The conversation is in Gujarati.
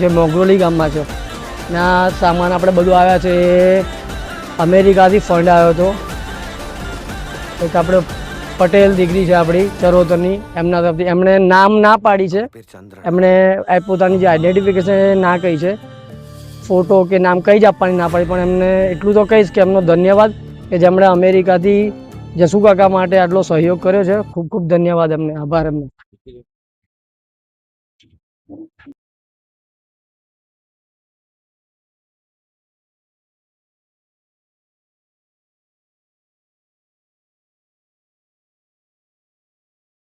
જે મોગરોલી ગામમાં છે ને આ સામાન આપણે બધું આવ્યા છે એ અમેરિકાથી ફંડ આવ્યો હતો. એક આપણે પટેલ દીકરી છે આપણી ચરોતરની, એમના તરફથી એમણે નામ ના પાડી છે, એમણે પોતાની જે આઈડેન્ટિફિકેશન ના કહી છે, ફોટો કે નામ કંઈ જ આપવાની ના પાડી, પણ એમને એટલું તો કહીશ કે એમનો ધન્યવાદ કે જેમણે અમેરિકાથી જસુ કાકા માટે આટલો સહયોગ કર્યો છે. ખૂબ ખૂબ ધન્યવાદ એમને, આભાર એમનો.